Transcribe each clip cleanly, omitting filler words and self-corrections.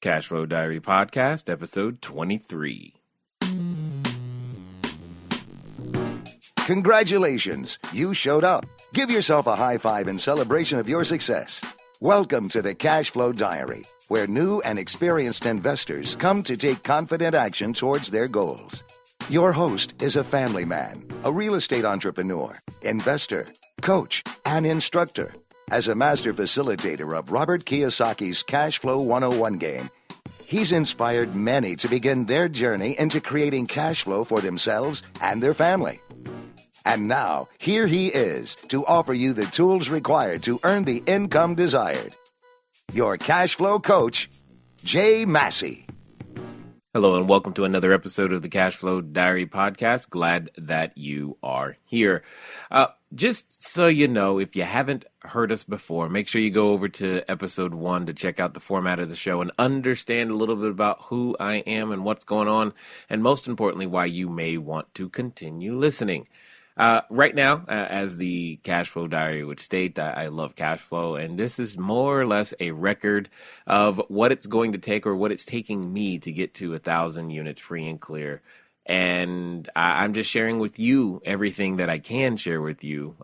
Cashflow Diary Podcast, episode 23. Congratulations, you showed up. Give yourself a high five in celebration of your success. Welcome to the Cashflow Diary, where new and experienced investors come to take confident action towards their goals. Your host is a family man, a real estate entrepreneur, investor, coach, and instructor. As a master facilitator of Robert Kiyosaki's Cashflow 101 game, he's inspired many to begin their journey into creating cash flow for themselves and their family. And now, here he is to offer you the tools required to earn the income desired. Your cash flow coach, Jay Massey. Hello and welcome to another episode of the Cashflow Diary Podcast. Glad that you are here. Just so you know, if you haven't heard us before, make sure you go over to episode 1 to check out the format of the show and understand a little bit about who I am and what's going on, and most importantly, why you may want to continue listening. Right now, as the Cashflow Diary would state, I love cash flow, and this is more or less a record of what it's going to take or what it's taking me to get to 1,000 units free and clear. And I'm just sharing with you everything that I can share with you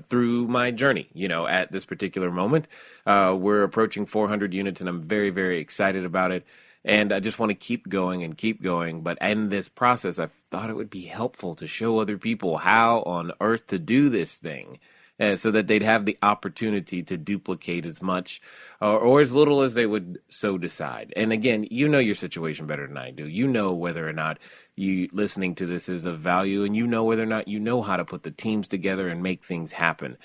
through my journey. You know, at this particular moment, we're approaching 400 units, and I'm very, very excited about it. And I just want to keep going and keep going. But in this process, I thought it would be helpful to show other people how on earth to do this thing so that they'd have the opportunity to duplicate as much or as little as they would so decide. And again, you know your situation better than I do. You know whether or not you listening to this is of value, and you know whether or not you know how to put the teams together and make things happen.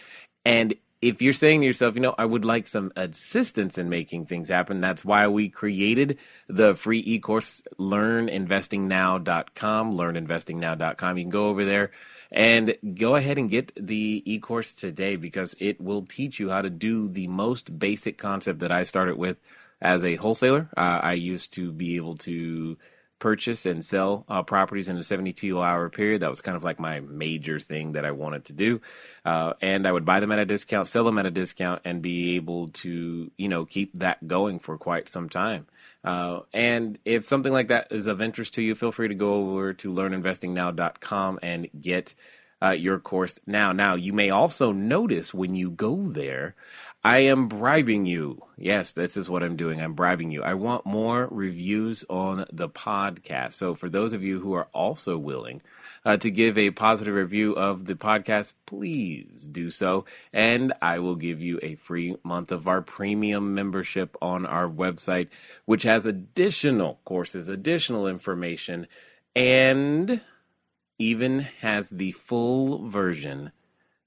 And if you're saying to yourself, you know, I would like some assistance in making things happen, that's why we created the free e-course, learninvestingnow.com, learninvestingnow.com. You can go over there and go ahead and get the e-course today, because it will teach you how to do the most basic concept that I started with as a wholesaler. I used to be able to purchase and sell properties in a 72-hour period. That was kind of like my major thing that I wanted to do. And I would buy them at a discount, sell them at a discount, and be able to, you know, keep that going for quite some time. And if something like that is of interest to you, feel free to go over to learninvestingnow.com and get your course now. Now, you may also notice when you go there, I am bribing you. Yes, this is what I'm doing. I'm bribing you. I want more reviews on the podcast. So for those of you who are also willing to give a positive review of the podcast, please do so. And I will give you a free month of our premium membership on our website, which has additional courses, additional information, and even has the full version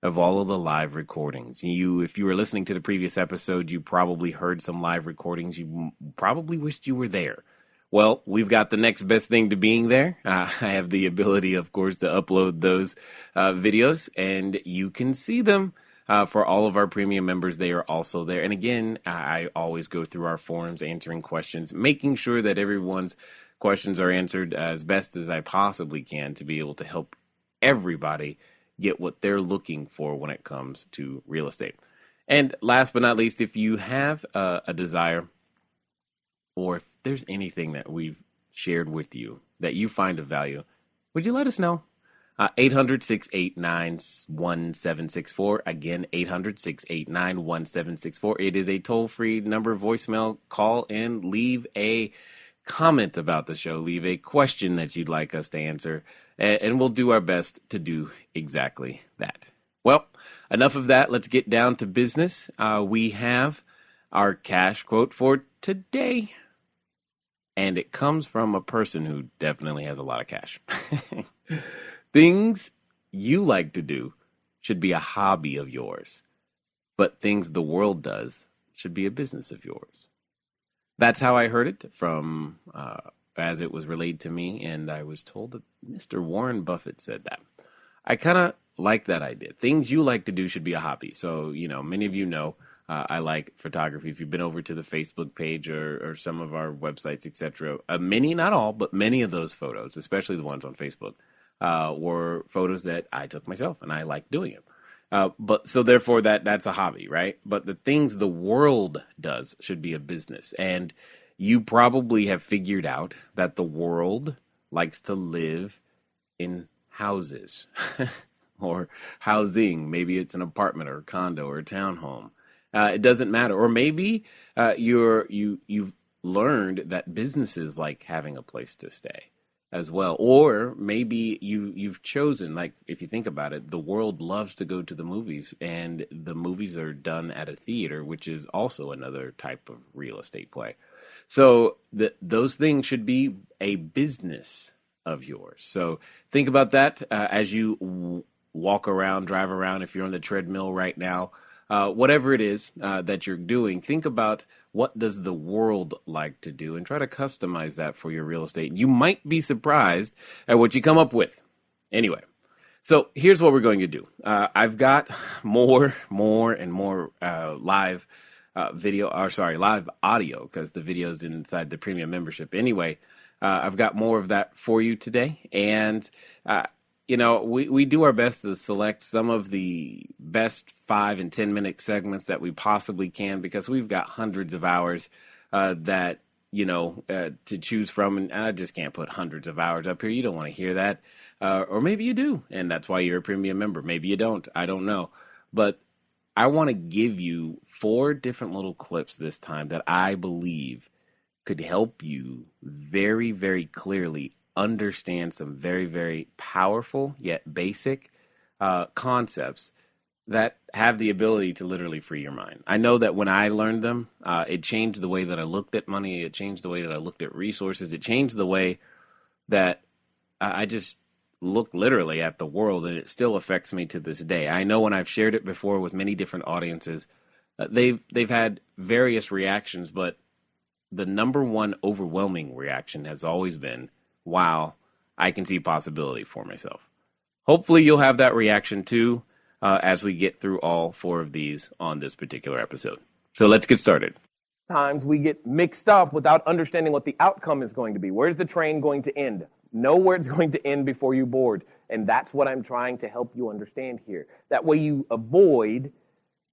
of all of the live recordings. If you were listening to the previous episode, you probably heard some live recordings. You probably wished you were there. Well, we've got the next best thing to being there. I have the ability, of course, to upload those videos, and you can see them. For all of our premium members, they are also there. And again, I always go through our forums answering questions, making sure that everyone's questions are answered as best as I possibly can to be able to help everybody get what they're looking for when it comes to real estate. And last but not least, if you have a desire, or if there's anything that we've shared with you that you find of value, would you let us know? 800-689-1764. Again, 800-689-1764. It is a toll-free number, voicemail. Call and leave a comment about the show. Leave a question that you'd like us to answer, and we'll do our best to do exactly that. Well, enough of that. Let's get down to business. We have our cash quote for today, and it comes from a person who definitely has a lot of cash. Things you like to do should be a hobby of yours, but things the world does should be a business of yours. That's how I heard it from as it was relayed to me, and I was told that Mr. Warren Buffett said that. I kind of like that idea. Things you like to do should be a hobby. So, you know, many of you know I like photography. If you've been over to the Facebook page or some of our websites, etc., many, not all, but many of those photos, especially the ones on Facebook, were photos that I took myself, and I like doing it. But so therefore that's a hobby, right? But the things the world does should be a business. And you probably have figured out that the world likes to live in houses or housing. Maybe it's an apartment or a condo or a townhome. It doesn't matter. Or maybe you've learned that businesses like having a place to stay as well. Or maybe you've chosen, like if you think about it, the world loves to go to the movies, and the movies are done at a theater, which is also another type of real estate play. So those things should be a business of yours. So think about that as you walk around, drive around. If you're on the treadmill right now, whatever it is that you're doing, think about what does the world like to do and try to customize that for your real estate. You might be surprised at what you come up with. Anyway, so here's what we're going to do. I've got more and more live live audio, because the video is inside the premium membership. Anyway, I've got more of that for you today. And, we do our best to select some of the best 5 and 10 minute segments that we possibly can, because we've got hundreds of hours to choose from. And I just can't put hundreds of hours up here. You don't want to hear that. Or maybe you do. And that's why you're a premium member. Maybe you don't. I don't know. But I want to give you 4 different little clips this time that I believe could help you very, very clearly understand some very, very powerful yet basic concepts that have the ability to literally free your mind. I know that when I learned them, it changed the way that I looked at money. It changed the way that I looked at resources. It changed the way that I just look literally at the world, and it still affects me to this day. I know when I've shared it before with many different audiences, they've had various reactions, but the number one overwhelming reaction has always been, wow, I can see possibility for myself. Hopefully you'll have that reaction too as we get through all 4 of these on this particular episode. So let's get started. Times we get mixed up without understanding what the outcome is going to be. Where's the train going to end? Know where it's going to end before you board. And that's what I'm trying to help you understand here. That way you avoid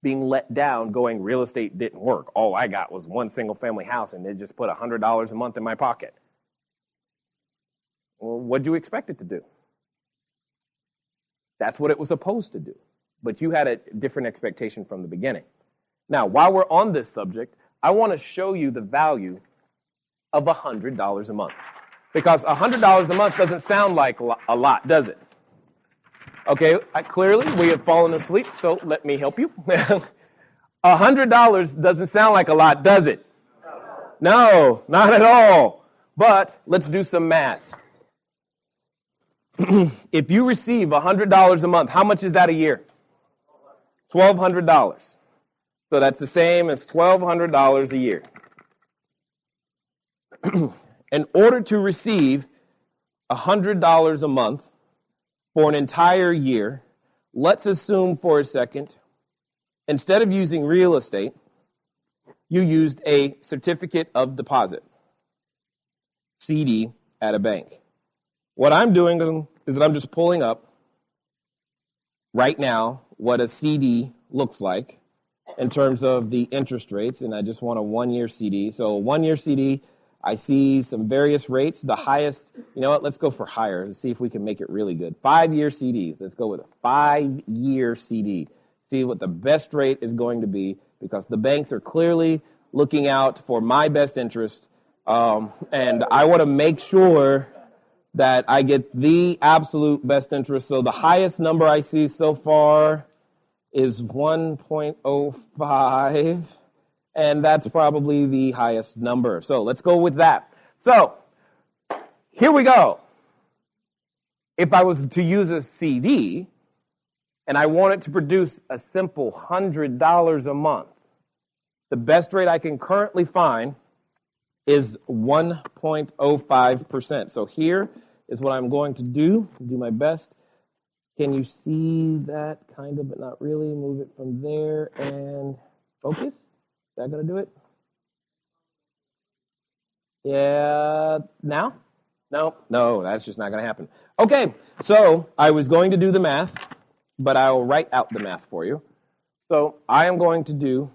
being let down going, real estate didn't work. All I got was one single family house and they just put $100 a month in my pocket. Well, what'd you expect it to do? That's what it was supposed to do. But you had a different expectation from the beginning. Now, while we're on this subject, I want to show you the value of $100 a month. Because $100 a month doesn't sound like a lot, does it? Okay, clearly we have fallen asleep, so let me help you. $100 doesn't sound like a lot, does it? No, not at all. But let's do some math. If you receive $100 a month, how much is that a year? $1,200. So that's the same as $1,200 a year. In order to receive $100 a month for an entire year, let's assume for a second, instead of using real estate, you used a certificate of deposit, CD, at a bank. What I'm doing is that I'm just pulling up right now what a CD looks like in terms of the interest rates, and I just want a 1-year CD. So a 1-year CD, I see some various rates. The highest, you know what, let's go for higher. Let's see if we can make it really good. 5-year CDs. Let's go with a 5-year CD. See what the best rate is going to be, because the banks are clearly looking out for my best interest, and I want to make sure that I get the absolute best interest. So the highest number I see so far is 1.05, and that's probably the highest number. So let's go with that. So here we go. If I was to use a CD and I wanted to produce a simple $100 a month, the best rate I can currently find is 1.05%. So here is what I'm going to do my best. Can you see that kind of, but not really? Move it from there and focus. Is that going to do it? Yeah, now? No, that's just not going to happen. Okay, so I was going to do the math, but I'll write out the math for you. So I am going to do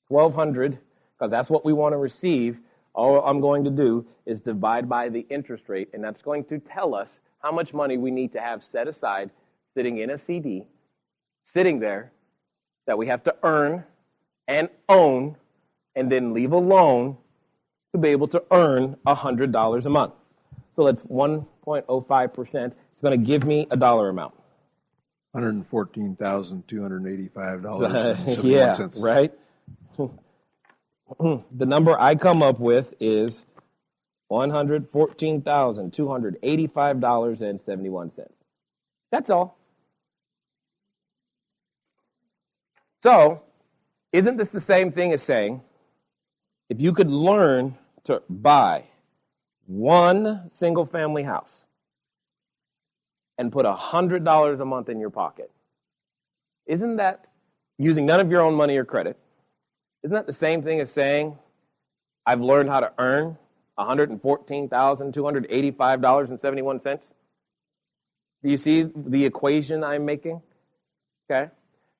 1,200, because that's what we want to receive, all I'm going to do is divide by the interest rate, and that's going to tell us how much money we need to have set aside, sitting in a CD, sitting there, that we have to earn and own, and then leave alone to be able to earn $100 a month. So that's 1.05%. It's going to give me a dollar amount. $114,285.71. Yeah, right? The number I come up with is $114,285.71. That's all. So, isn't this the same thing as saying, if you could learn to buy one single-family house and put $100 a month in your pocket, isn't that, using none of your own money or credit, isn't that the same thing as saying, I've learned how to earn $114,285.71? Do you see the equation I'm making? Okay.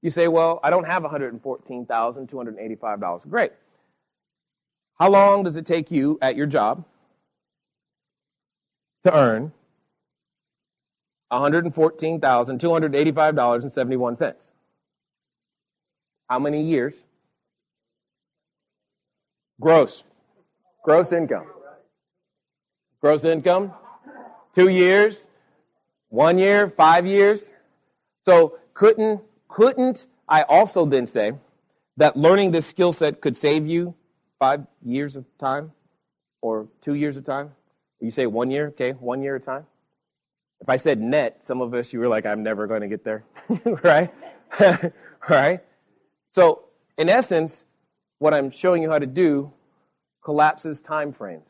You say, well, I don't have $114,285. Great. How long does it take you at your job to earn $114,285.71? How many years? Gross income. Gross income? 2 years? 1 year? 5 years? So couldn't I also then say that learning this skill set could save you 5 years of time or 2 years of time? You say 1 year? Okay, 1 year of time. If I said net, some of us, you were like, I'm never going to get there, right? Right? So in essence, what I'm showing you how to do collapses time frames.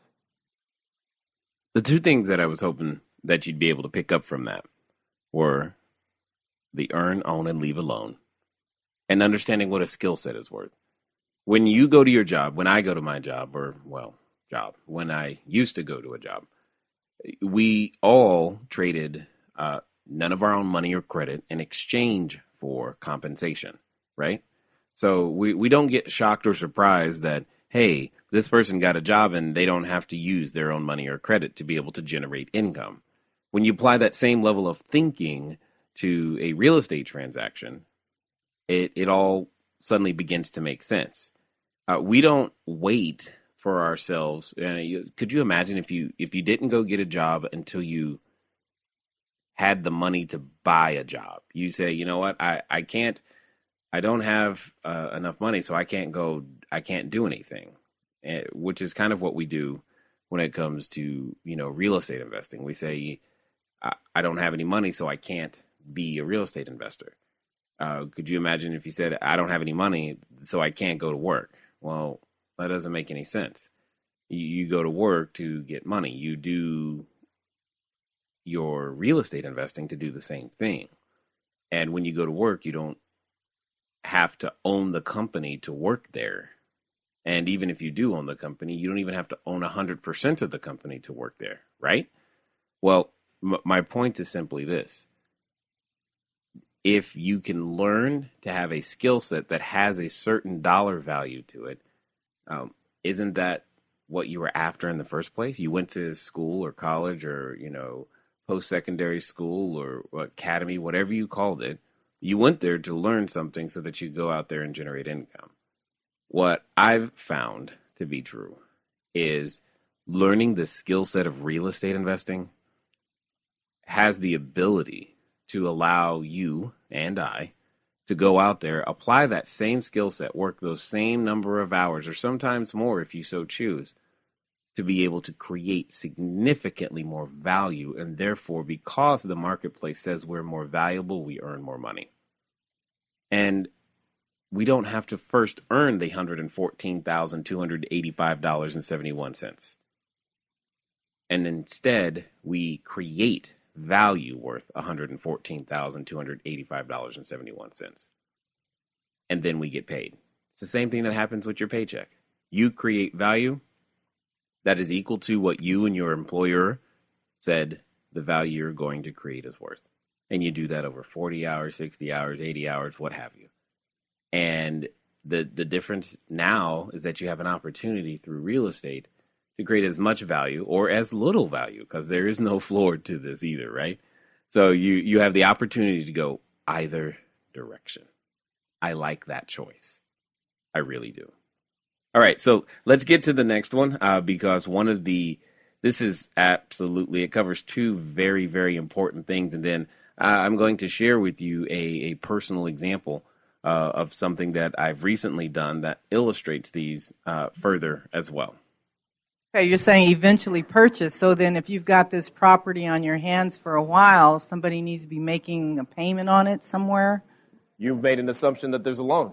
The two things that I was hoping that you'd be able to pick up from that were the earn, own, and leave alone, and understanding what a skill set is worth. When you go to your job, when I go to my job, when I used to go to a job, we all traded none of our own money or credit in exchange for compensation, right? So we don't get shocked or surprised that, hey, this person got a job and they don't have to use their own money or credit to be able to generate income. When you apply that same level of thinking to a real estate transaction, it all suddenly begins to make sense. We don't wait for ourselves. Could you imagine if you didn't go get a job until you had the money to buy a job? You say, you know what, I don't have enough money, so I can't do anything, which is kind of what we do when it comes to, real estate investing. We say, I don't have any money, so I can't be a real estate investor. Could you imagine if you said, I don't have any money, so I can't go to work? Well, that doesn't make any sense. You go to work to get money. You do your real estate investing to do the same thing. And when you go to work, you don't have to own the company to work there. And even if you do own the company, you don't even have to own 100% of the company to work there, right? Well, my point is simply this. If you can learn to have a skill set that has a certain dollar value to it, isn't that what you were after in the first place? You went to school or college or, post-secondary school or academy, whatever you called it. You went there to learn something so that you go out there and generate income. What I've found to be true is learning the skill set of real estate investing has the ability to allow you and I to go out there, apply that same skill set, work those same number of hours, or sometimes more if you so choose, to be able to create significantly more value. And therefore, because the marketplace says we're more valuable, we earn more money. And we don't have to first earn the $114,285.71. And instead, we create value worth $114,285.71. And then we get paid. It's the same thing that happens with your paycheck. You create value that is equal to what you and your employer said the value you're going to create is worth. And you do that over 40 hours, 60 hours, 80 hours, what have you. And the difference now is that you have an opportunity through real estate to create as much value or as little value, because there is no floor to this either, right? So you have the opportunity to go either direction. I like that choice. I really do. All right, so let's get to the next one because this is absolutely, it covers two very, very important things. And then I'm going to share with you a personal example of something that I've recently done that illustrates these further as well. Okay, you're saying eventually purchase. So then if you've got this property on your hands for a while, somebody needs to be making a payment on it somewhere? You've made an assumption that there's a loan.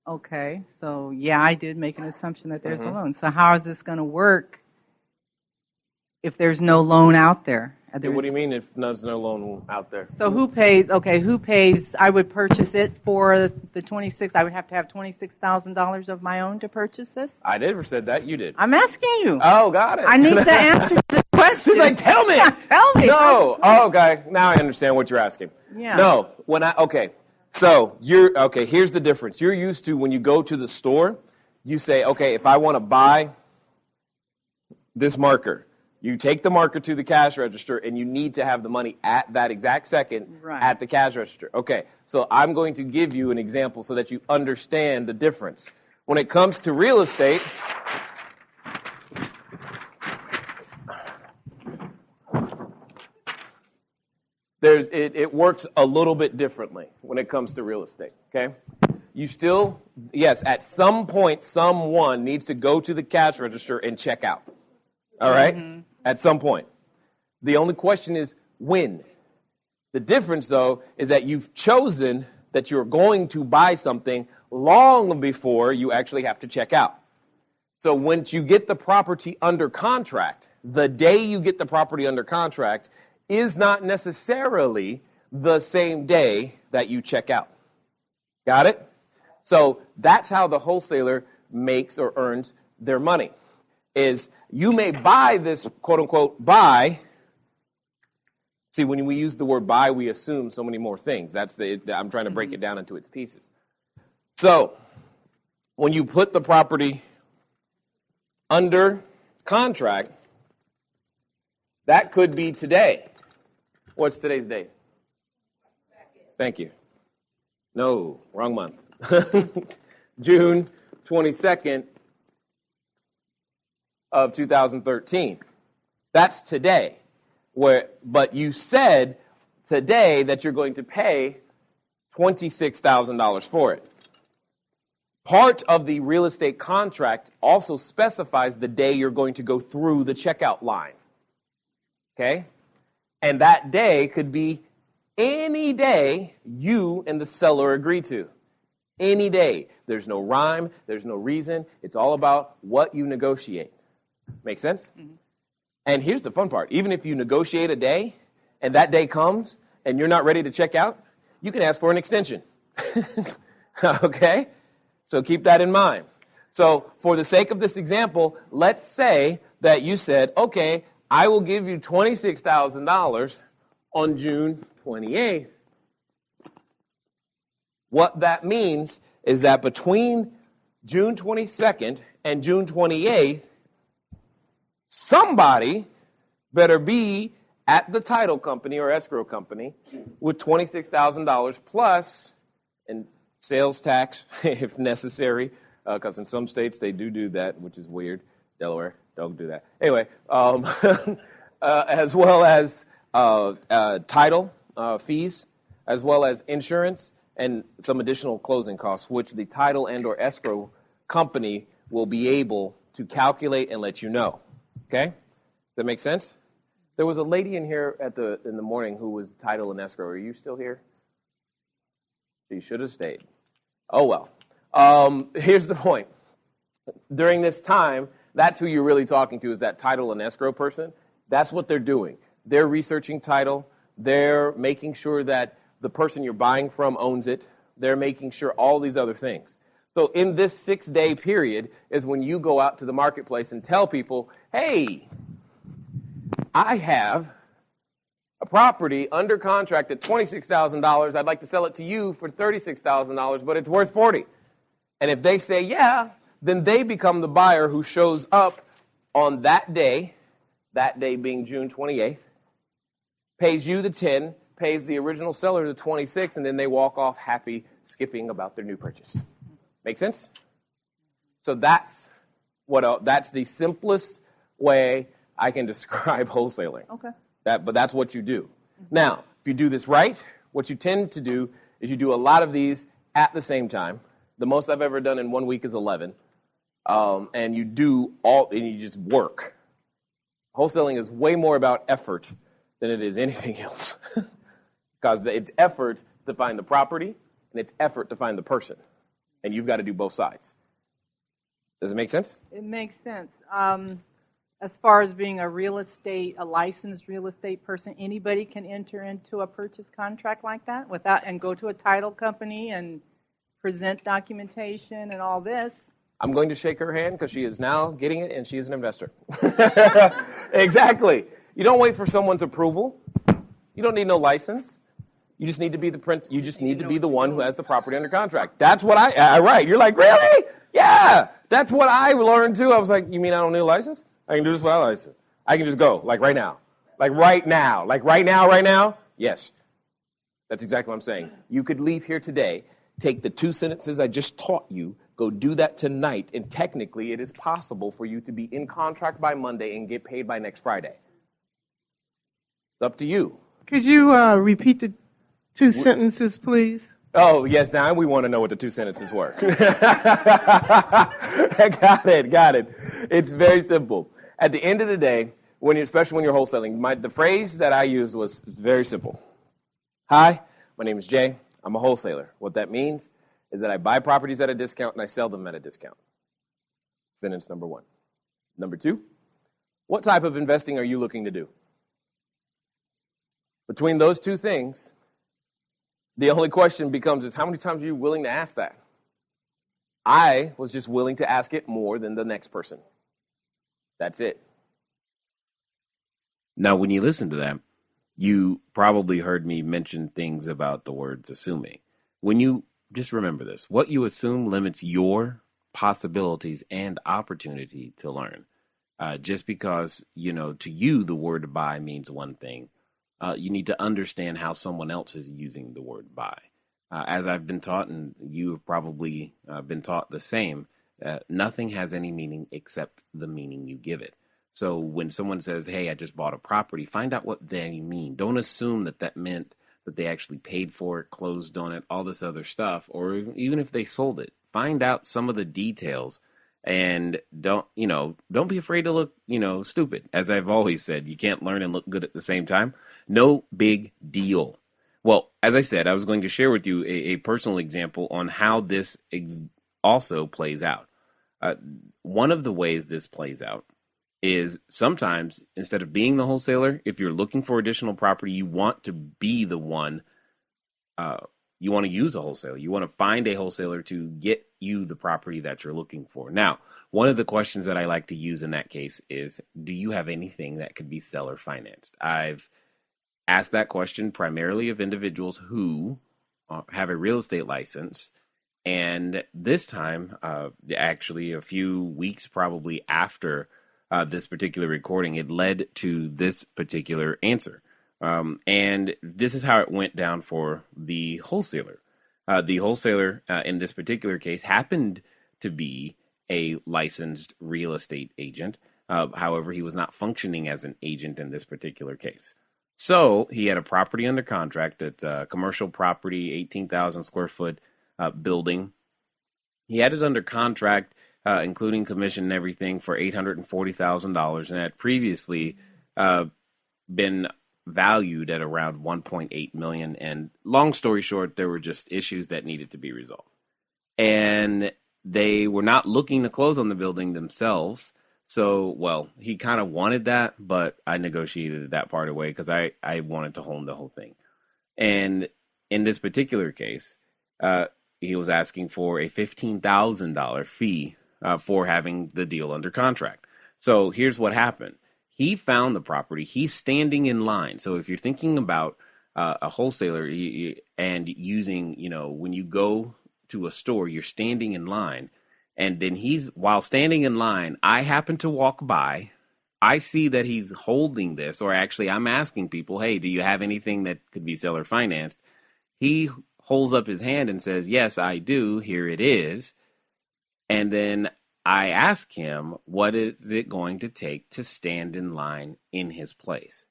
Okay, so yeah, I did make an assumption that there's a loan. So how is this going to work if there's no loan out there? What do you mean if there's no loan out there? So who pays? Okay, who pays? I would purchase it for the 26. I would have to have $26,000 of my own to purchase this. I never said that. You did. I'm asking you. Oh, got it. I need the answer to the question. She's like, tell me. Yeah, tell me. No. Oh, okay. Now I understand what you're asking. Yeah. No. So here's the difference. You're used to when you go to the store, you say, okay, if I want to buy this marker, you take the marker to the cash register and you need to have the money at that exact second at the cash register. Okay, so I'm going to give you an example so that you understand the difference. When it comes to real estate, it works a little bit differently when it comes to real estate, okay? You still, yes, at some point, someone needs to go to the cash register and check out, all right? Mm-hmm. At some point. The only question is when. The difference, though, is that you've chosen that you're going to buy something long before you actually have to check out. So once you get the property under contract, the day you get the property under contract is not necessarily the same day that you check out. Got it? So that's how the wholesaler makes or earns their money. Is you may buy this, quote-unquote, buy. See, when we use the word buy, we assume so many more things. I'm trying to break it down into its pieces. So when you put the property under contract, that could be today. What's today's date? Thank you. No, wrong month. June 22nd of 2013. That's today. But you said today that you're going to pay $26,000 for it. Part of the real estate contract also specifies the day you're going to go through the checkout line. Okay? And that day could be any day you and the seller agree to. Any day. There's no rhyme. There's no reason. It's all about what you negotiate. Make sense? Mm-hmm. And here's the fun part. Even if you negotiate a day and that day comes and you're not ready to check out, you can ask for an extension. Okay? So keep that in mind. So for the sake of this example, let's say that you said, okay, I will give you $26,000 on June 28th. What that means is that between June 22nd and June 28th, somebody better be at the title company or escrow company with $26,000 plus and sales tax if necessary, because in some states they do that, which is weird. Delaware, don't do that. Anyway, as well as title fees, as well as insurance and some additional closing costs, which the title and or escrow company will be able to calculate and let you know. Okay? Does that make sense? There was a lady in here in the morning who was title and escrow. Are you still here? She should have stayed. Oh, well. Here's the point. During this time, that's who you're really talking to, is that title and escrow person. That's what they're doing. They're researching title. They're making sure that the person you're buying from owns it. They're making sure all these other things. So in this 6-day period is when you go out to the marketplace and tell people, hey, I have a property under contract at $26,000. I'd like to sell it to you for $36,000, but it's worth $40,000. And if they say, yeah, then they become the buyer who shows up on that day being June 28th, pays you the 10, pays the original seller the 26, and then they walk off happy, skipping about their new purchase. Make sense? So that's the simplest way I can describe wholesaling. Okay. But that's what you do. Now, if you do this right, what you tend to do is you do a lot of these at the same time. The most I've ever done in 1 week is 11. And you just work. Wholesaling is way more about effort than it is anything else. Because it's effort to find the property, and it's effort to find the person. And you've got to do both sides. Does it make sense? It makes sense. As far as being a licensed real estate person, anybody can enter into a purchase contract like that and go to a title company and present documentation and all this. I'm going to shake her hand because she is now getting it, and she is an investor. Exactly. You don't wait for someone's approval. You don't need no license. You just need to be the prince. You just need to be the one who has the property under contract. That's what right. You're like, really? Yeah. That's what I learned too. I was like, you mean I don't need a license? I can do this without a license. I can just go, like right now. Like right now. Like right now? Yes. That's exactly what I'm saying. You could leave here today, take the 2 sentences I just taught you, go do that tonight, and technically it is possible for you to be in contract by Monday and get paid by next Friday. It's up to you. Could you repeat the 2 sentences, please? Oh, yes, now we want to know what the 2 sentences were. Got it. It's very simple. At the end of the day, especially when you're wholesaling, the phrase that I used was very simple. Hi, my name is Jay. I'm a wholesaler. What that means is that I buy properties at a discount and I sell them at a discount. Sentence number 1. Number 2, what type of investing are you looking to do? Between those 2 things, the only question becomes is how many times are you willing to ask that? I was just willing to ask it more than the next person. That's it. Now, when you listen to that, you probably heard me mention things about the words assuming. When you just remember this, what you assume limits your possibilities and opportunity to learn. Just because, to you, the word buy means one thing. You need to understand how someone else is using the word buy. As I've been taught, and you have probably been taught the same, nothing has any meaning except the meaning you give it. So when someone says, hey, I just bought a property, find out what they mean. Don't assume that meant that they actually paid for it, closed on it, all this other stuff, or even if they sold it. Find out some of the details. And don't be afraid to look, stupid. As I've always said, you can't learn and look good at the same time. No big deal. Well, as I said, I was going to share with you a personal example on how this also plays out. One of the ways this plays out is sometimes instead of being the wholesaler, if you're looking for additional property, you want to be the one. You want to use a wholesaler. You want to find a wholesaler to get you the property that you're looking for. Now, one of the questions that I like to use in that case is, do you have anything that could be seller financed? I've asked that question primarily of individuals who have a real estate license. And this time, actually a few weeks probably after this particular recording, it led to this particular answer. And this is how it went down for the wholesaler. The wholesaler in this particular case happened to be a licensed real estate agent. However, he was not functioning as an agent in this particular case. So he had a property under contract. It's a commercial property, 18,000 square foot building. He had it under contract, including commission and everything, for $840,000, and had previously been valued at around $1.8 million. And long story short, there were just issues that needed to be resolved. And they were not looking to close on the building themselves. So, well, he kind of wanted that, but I negotiated that part away because I wanted to own the whole thing. And in this particular case, he was asking for a $15,000 fee for having the deal under contract. So here's what happened. He found the property. He's standing in line. So if you're thinking about a wholesaler and using, when you go to a store, you're standing in line. And then while standing in line, I happen to walk by. I see that he's holding this, or actually I'm asking people, hey, do you have anything that could be seller financed? He holds up his hand and says, yes, I do. Here it is. And then I ask him, what is it going to take to stand in line in his place?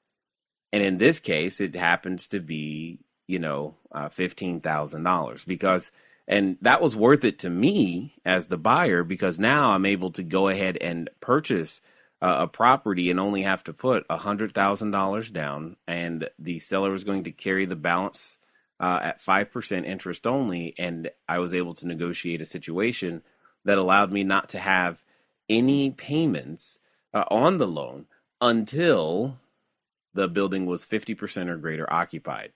And in this case, it happens to be, $15,000 and that was worth it to me as the buyer, because now I'm able to go ahead and purchase a property and only have to put $100,000 down, and the seller is going to carry the balance at 5% interest only. And I was able to negotiate a situation that allowed me not to have any payments on the loan until the building was 50% or greater occupied.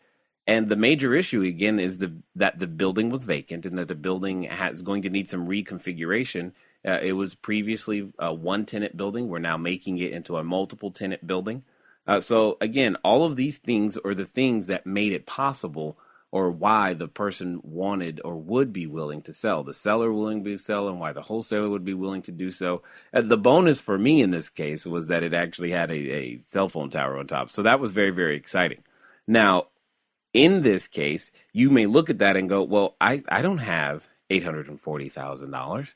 And the major issue, again, is that the building was vacant and that the building is going to need some reconfiguration. It was previously a one-tenant building. We're now making it into a multiple-tenant building. So, again, all of these things are the things that made it possible, or why the person wanted or would be willing to sell. The seller willing to sell, and why the wholesaler would be willing to do so. The bonus for me in this case was that it actually had a cell phone tower on top. So that was very, very exciting. Now, in this case, you may look at that and go, well, I don't have $840,000.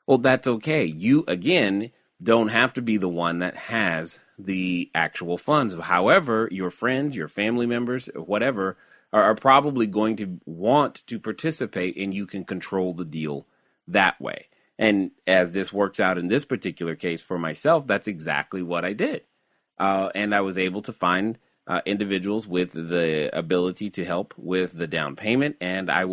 Well, that's okay. You, again, don't have to be the one that has the actual funds. However, your friends, your family members, whatever, are probably going to want to participate, and you can control the deal that way. And as this works out in this particular case for myself, that's exactly what I did. And I was able to find individuals with the ability to help with the down payment. And I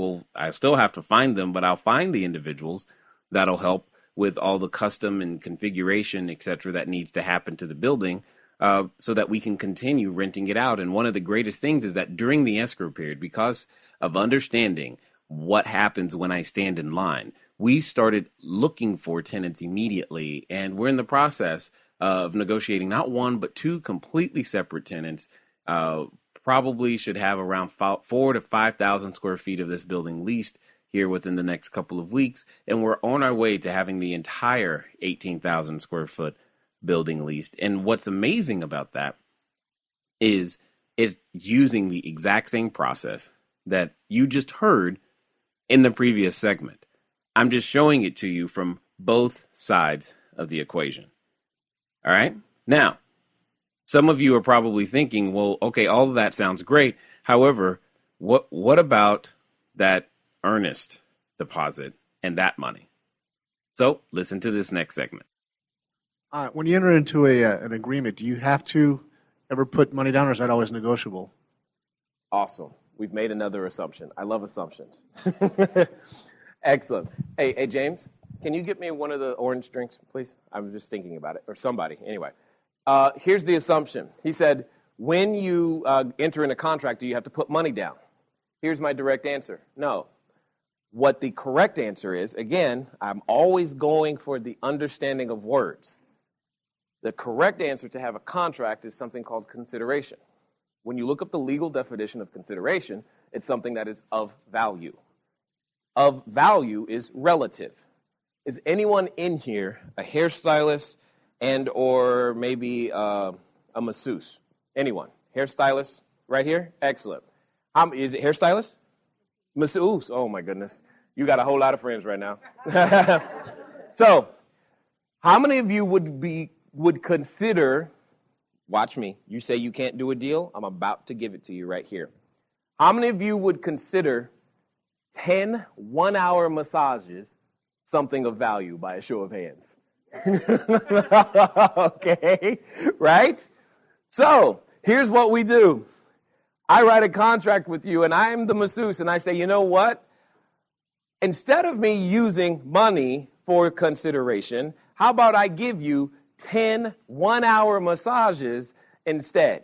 still have to find them, but I'll find the individuals that'll help with all the custom and configuration, et cetera, that needs to happen to the building, so that we can continue renting it out. And one of the greatest things is that during the escrow period, because of understanding what happens when I stand in line, we started looking for tenants immediately. And we're in the process of negotiating not one, but two completely separate tenants. Probably should have around 4,000 to 5,000 square feet of this building leased here within the next couple of weeks. And we're on our way to having the entire 18,000 square foot building leased. And what's amazing about that is it's using the exact same process that you just heard in the previous segment. I'm just showing it to you from both sides of the equation. All right. Now, some of you are probably thinking, well, okay, all of that sounds great. However, what about that earnest deposit and that money? So listen to this next segment. When you enter into an agreement, do you have to ever put money down, or is that always negotiable? Awesome. We've made another assumption. I love assumptions. Excellent. Hey, James, can you get me one of the orange drinks, please? I was just thinking about it, or somebody. Anyway, here's the assumption. He said, when you enter in a contract, do you have to put money down? Here's my direct answer. No. What the correct answer is, again, I'm always going for the understanding of words. The correct answer to have a contract is something called consideration. When you look up the legal definition of consideration, it's something that is of value. Of value is relative. Is anyone in here a hairstylist and or maybe a masseuse? Anyone? Hairstylist right here? Excellent. Is it hairstylist? Masseuse? Oh my goodness. You got a whole lot of friends right now. So, how many of you would consider, watch me, you say you can't do a deal, I'm about to give it to you right here. How many of you would consider 10 one-hour massages something of value by a show of hands? Okay, right? So, here's what we do. I write a contract with you, and I am the masseuse, and I say, you know what? Instead of me using money for consideration, how about I give you 10 one-hour massages instead?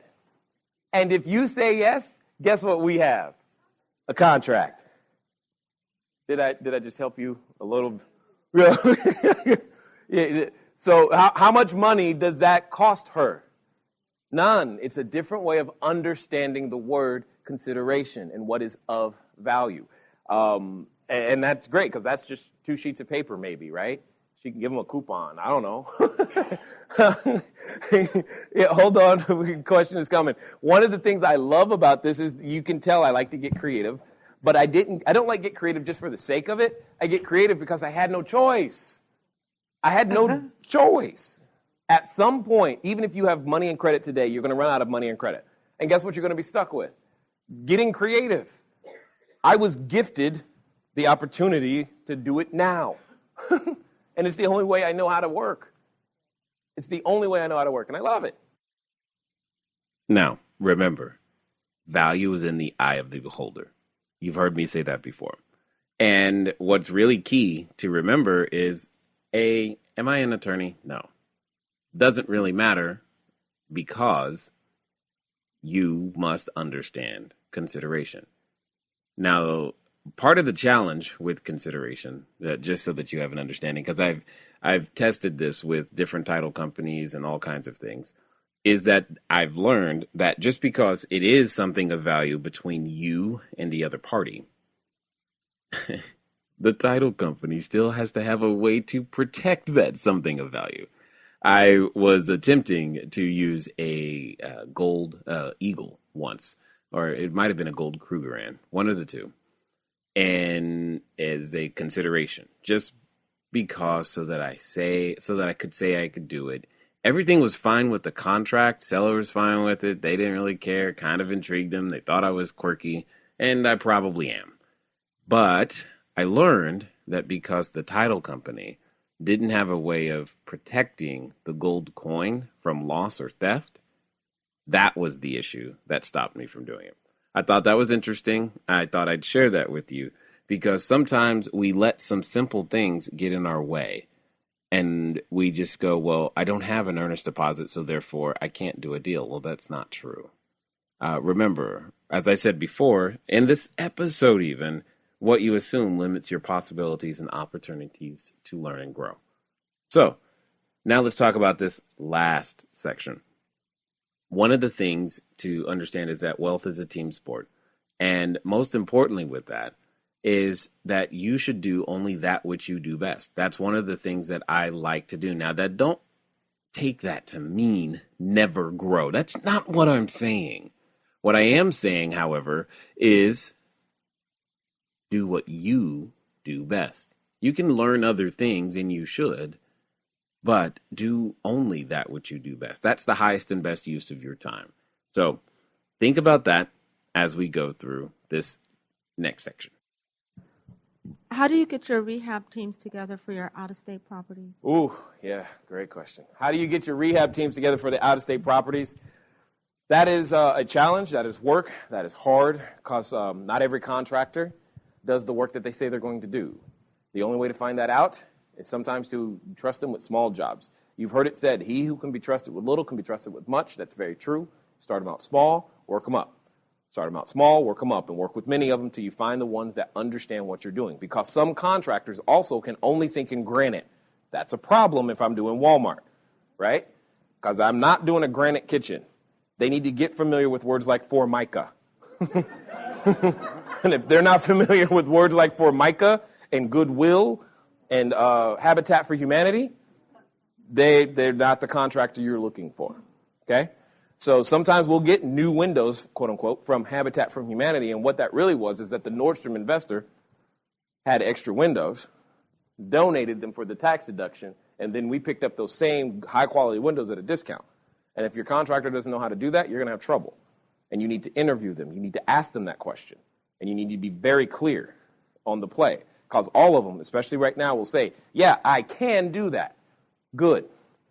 And if you say yes, guess what we have? A contract. Did I just help you a little? Yeah. So how much money does that cost her? None. It's a different way of understanding the word consideration and what is of value. And And that's great because that's just 2 sheets of paper maybe, right? She can give them a coupon. I don't know. Yeah, hold on. Question is coming. One of the things I love about this is you can tell I like to get creative, but I don't like get creative just for the sake of it. I get creative because I had no choice. I had no choice. At some point, even if you have money and credit today, you're going to run out of money and credit. And guess what you're going to be stuck with? Getting creative. I was gifted the opportunity to do it now. And it's the only way I know how to work. It's the only way I know how to work, and I love it. Now, remember, value is in the eye of the beholder. You've heard me say that before. And what's really key to remember is, am I an attorney? No. Doesn't really matter because you must understand consideration. Now, part of the challenge with consideration, just so that you have an understanding, because I've tested this with different title companies and all kinds of things, is that I've learned that just because it is something of value between you and the other party, the title company still has to have a way to protect that something of value. I was attempting to use a gold eagle once, or it might have been a gold Krugerrand, one of the two, and as a consideration, just because so that I could say I could do it. Everything was fine with the contract. Seller was fine with it. They didn't really care. Kind of intrigued them. They thought I was quirky, and I probably am. But I learned that because the title company didn't have a way of protecting the gold coin from loss or theft, that was the issue that stopped me from doing it. I thought that was interesting. I thought I'd share that with you because sometimes we let some simple things get in our way and we just go, well, I don't have an earnest deposit, so therefore I can't do a deal. Well, that's not true. Remember, as I said before, in this episode even, what you assume limits your possibilities and opportunities to learn and grow. So now let's talk about this last section. One of the things to understand is that wealth is a team sport. And most importantly with that is that you should do only that which you do best. That's one of the things that I like to do. Now, that don't take that to mean never grow. That's not what I'm saying. What I am saying, however, is do what you do best. You can learn other things, and you should, but do only that which you do best. That's the highest and best use of your time. So think about that as we go through this next section. How do you get your rehab teams together for your out-of-state properties? Ooh, yeah, great question. How do you get your rehab teams together for the out-of-state properties? That is a challenge. That is work. That is hard because not every contractor does the work that they say they're going to do. The only way to find that out is sometimes to trust them with small jobs. You've heard it said, he who can be trusted with little can be trusted with much. That's very true. Start them out small, work them up. Start them out small, work them up, and work with many of them till you find the ones that understand what you're doing. Because some contractors also can only think in granite. That's a problem if I'm doing Walmart, right? Because I'm not doing a granite kitchen. They need to get familiar with words like Formica. And if they're not familiar with words like Formica and Goodwill and Habitat for Humanity, they're not the contractor you're looking for, okay? So sometimes we'll get new windows, quote unquote, from Habitat for Humanity, and what that really was is that the Nordstrom investor had extra windows, donated them for the tax deduction, and then we picked up those same high-quality windows at a discount. And if your contractor doesn't know how to do that, you're going to have trouble. And you need to interview them. You need to ask them that question. And you need to be very clear on the play. Because all of them, especially right now, will say, yeah, I can do that. Good.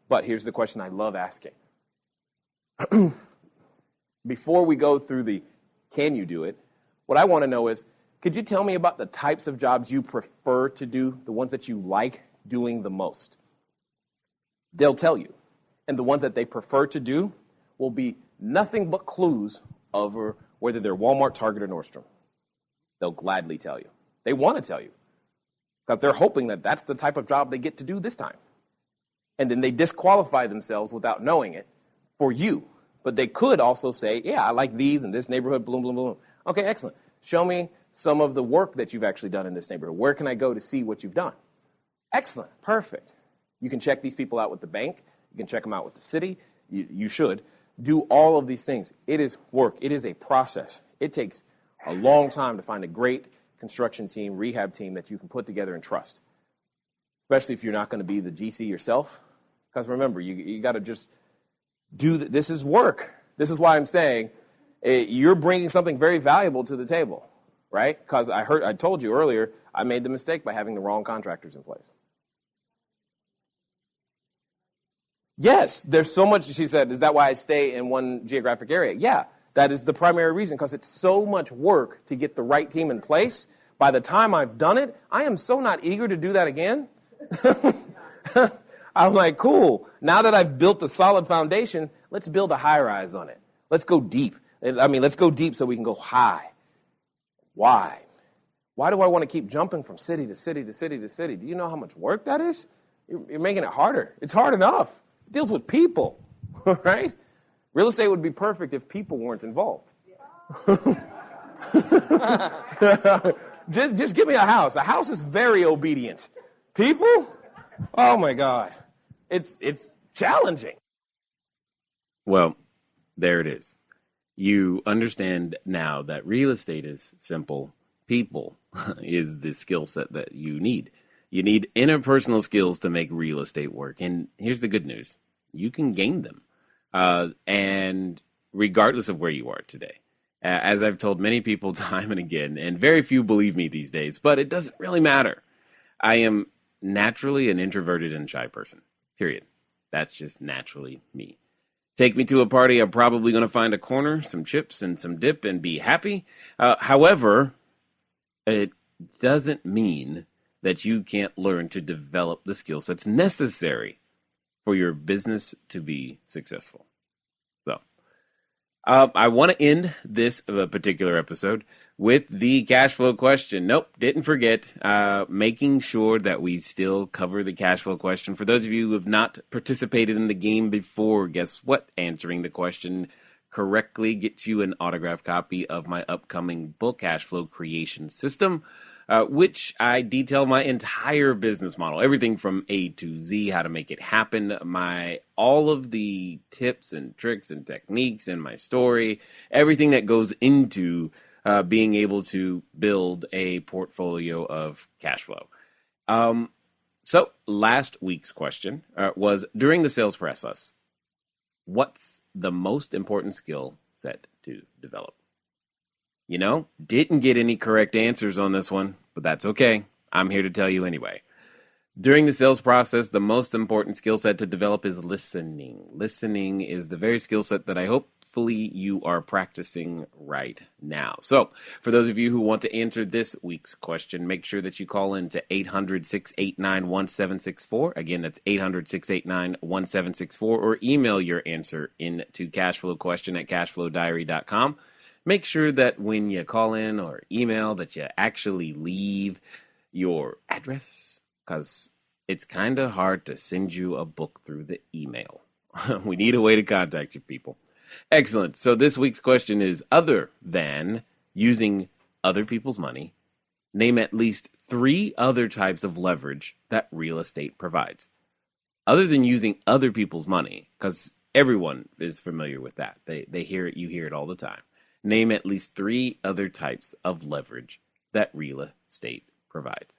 But here's the question I love asking. Before we go through the can you do it, what I want to know is, could you tell me about the types of jobs you prefer to do, the ones that you like doing the most? They'll tell you. And the ones that they prefer to do will be nothing but clues over whether they're Walmart, Target, or Nordstrom. They'll gladly tell you. They want to tell you because they're hoping that that's the type of job they get to do this time. And then they disqualify themselves without knowing it for you. But they could also say, yeah, I like these in this neighborhood, boom, boom, boom. Okay, excellent. Show me some of the work that you've actually done in this neighborhood. Where can I go to see what you've done? Excellent. Perfect. You can check these people out with the bank. You can check them out with the city. You should. Do all of these things. It is work. It is a process. It takes a long time to find a great construction team, rehab team that you can put together and trust, especially if you're not going to be the GC yourself. Because remember, you got to just do this is work. This is why I'm saying you're bringing something very valuable to the table, right? Because I told you earlier, I made the mistake by having the wrong contractors in place. Yes, there's so much, she said, is that why I stay in one geographic area? Yeah, that is the primary reason, because it's so much work to get the right team in place. By the time I've done it, I am so not eager to do that again. I'm like, cool, now that I've built a solid foundation, let's build a high-rise on it. Let's go deep. Let's go deep so we can go high. Why? Why do I want to keep jumping from city to city to city to city? Do you know how much work that is? You're making it harder. It's hard enough. It deals with people, right? Real estate would be perfect if people weren't involved. Just give me a house. A house is very obedient. People? Oh, my God. It's challenging. Well, there it is. You understand now that real estate is simple. People is the skill set that you need. You need interpersonal skills to make real estate work. And here's the good news. You can gain them. And regardless of where you are today. As I've told many people time and again, and very few believe me these days, but it doesn't really matter. I am naturally an introverted and shy person, period. That's just naturally me. Take me to a party, I'm probably going to find a corner, some chips, and some dip and be happy. However, it doesn't mean that you can't learn to develop the skill sets necessary for your business to be successful. So, I want to end this particular episode with the cash flow question. Nope, didn't forget. Making sure that we still cover the cash flow question. For those of you who have not participated in the game before, guess what? Answering the question correctly gets you an autographed copy of my upcoming book, Cash Flow Creation System, which I detail my entire business model, everything from A to Z, how to make it happen, all of the tips and tricks and techniques and my story, everything that goes into being able to build a portfolio of cash flow. So last week's question was, during the sales process, what's the most important skill set to develop? You know, didn't get any correct answers on this one, but that's okay. I'm here to tell you anyway. During the sales process, the most important skill set to develop is listening. Listening is the very skill set that I hopefully you are practicing right now. So, for those of you who want to answer this week's question, make sure that you call in to 800-689-1764. Again, that's 800-689-1764, or email your answer into cashflowquestion@cashflowdiary.com. Make sure that when you call in or email that you actually leave your address, because it's kind of hard to send you a book through the email. We need a way to contact you people. Excellent. So this week's question is, other than using other people's money, name at least 3 other types of leverage that real estate provides. Other than using other people's money, because everyone is familiar with that. They hear it, you hear it all the time. Name at least 3 other types of leverage that real estate provides.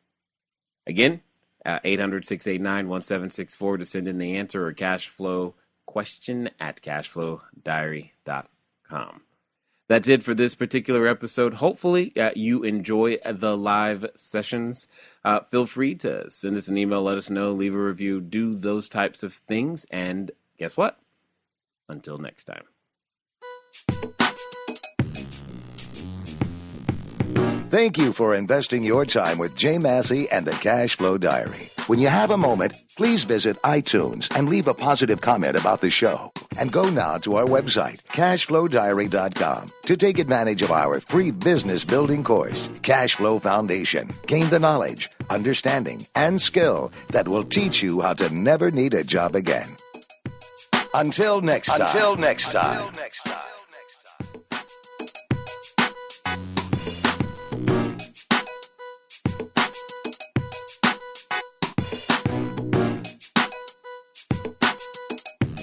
Again, 800-689-1764 to send in the answer, or cashflowquestion@cashflowdiary.com. That's it for this particular episode. Hopefully you enjoy the live sessions. Feel free to send us an email, let us know, leave a review, do those types of things. And guess what? Until next time. Thank you for investing your time with Jay Massey and the Cashflow Diary. When you have a moment, please visit iTunes and leave a positive comment about the show. And go now to our website, cashflowdiary.com, to take advantage of our free business building course, Cashflow Foundation. Gain the knowledge, understanding, and skill that will teach you how to never need a job again. Until next time.